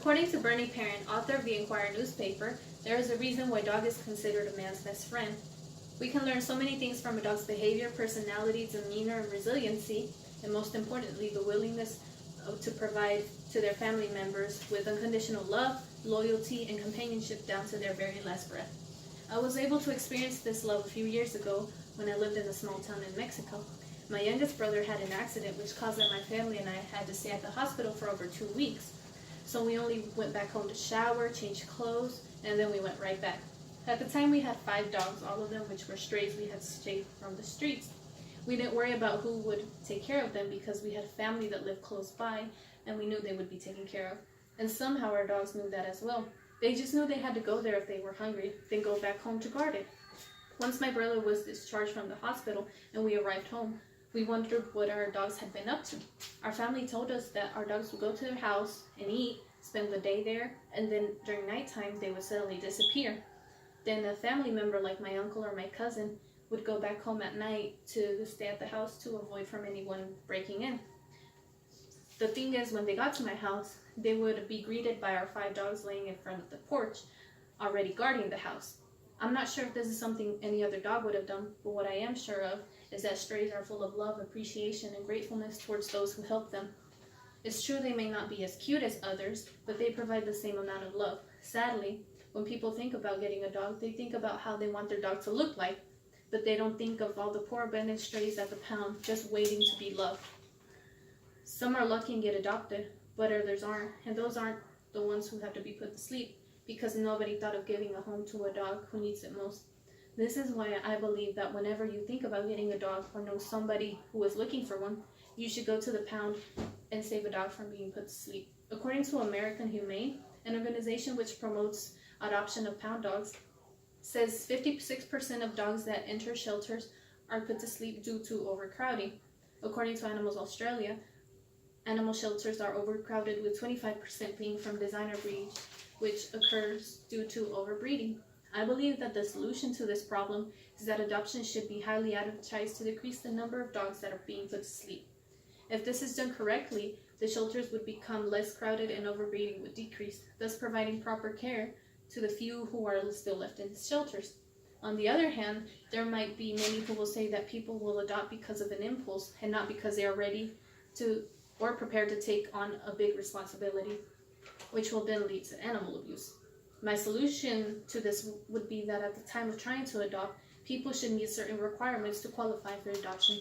According to Bernie Parent, author of the Inquirer newspaper, there is a reason why dog is considered a man's best friend. We can learn so many things from a dog's behavior, personality, demeanor, and resiliency, and most importantly, the willingness to provide to their family members with unconditional love, loyalty, and companionship down to their very last breath. I was able to experience this love a few years ago when I lived in a small town in Mexico. My youngest brother had an accident which caused that my family and I had to stay at the hospital for over 2 weeks. So we only went back home to shower, change clothes, and then we went right back. At the time we had 5 dogs, all of them which were strays we had stayed from the streets. We didn't worry about who would take care of them because we had family that lived close by and we knew they would be taken care of. And somehow our dogs knew that as well. They just knew they had to go there if they were hungry, then go back home to guard it. Once my brother was discharged from the hospital and we arrived home, we wondered what our dogs had been up to. Our family told us that our dogs would go to their house and eat, spend the day there, and then during nighttime they would suddenly disappear. Then a family member like my uncle or my cousin would go back home at night to stay at the house to avoid from anyone breaking in. The thing is, when they got to my house, they would be greeted by our 5 dogs laying in front of the porch, already guarding the house. I'm not sure if this is something any other dog would have done, but what I am sure of is that strays are full of love, appreciation, and gratefulness towards those who help them. It's true they may not be as cute as others, but they provide the same amount of love. Sadly, when people think about getting a dog, they think about how they want their dog to look like, but they don't think of all the poor abandoned strays at the pound just waiting to be loved. Some are lucky and get adopted, but others aren't, and those aren't the ones who have to be put to sleep because nobody thought of giving a home to a dog who needs it most. This is why I believe that whenever you think about getting a dog or know somebody who is looking for one, you should go to the pound and save a dog from being put to sleep. According to American Humane, an organization which promotes adoption of pound dogs, says 56% of dogs that enter shelters are put to sleep due to overcrowding. According to Animals Australia, animal shelters are overcrowded, with 25% being from designer breeds, which occurs due to overbreeding. I believe that the solution to this problem is that adoption should be highly advertised to decrease the number of dogs that are being put to sleep. If this is done correctly, the shelters would become less crowded and overbreeding would decrease, thus providing proper care to the few who are still left in the shelters. On the other hand, there might be many who will say that people will adopt because of an impulse and not because they are ready to or prepared to take on a big responsibility, which will then lead to animal abuse. My solution to this would be that at the time of trying to adopt, people should meet certain requirements to qualify for adoption.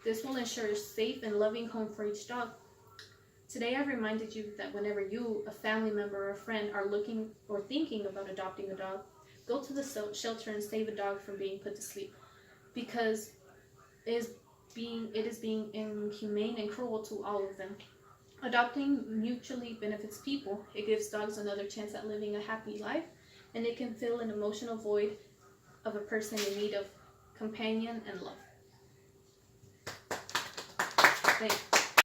This will ensure a safe and loving home for each dog. Today I've reminded you that whenever you, a family member, or a friend are looking or thinking about adopting a dog, go to the shelter and save a dog from being put to sleep, because it is being inhumane and cruel to all of them. Adopting mutually benefits people. It gives dogs another chance at living a happy life, and it can fill an emotional void of a person in need of companion and love. Thanks.